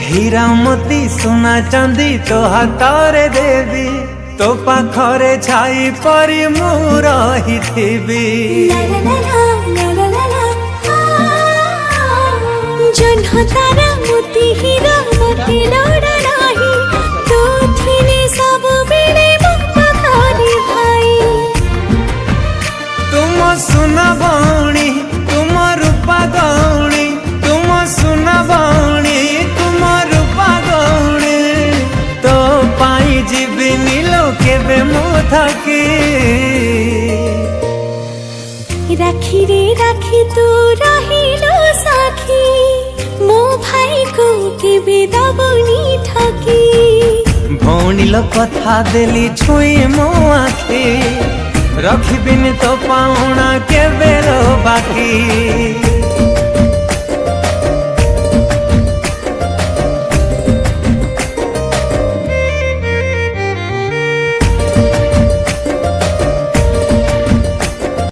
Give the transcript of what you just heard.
हीरा मोती सोना चांदी तो हाथरे देवी तो पाखरे छाई परी मु रहिथिबी जन्ह तारा मोती हीरा मोती लोड़ा नाही तो थिने सब बेले मुक्तारी भाई तुम सुना बणी तुम रूपा गौणी तुम सुना बणी तुम रूपा गौणी तो पाई जीविनी लोके मु थकी राखी रे राखी तू रहिलो साखी मो भाई को केबे दबनी ठकी भौणी लो कथा देली छुई मो आखी रखिबिन तो पाउना के बेरो बाकी।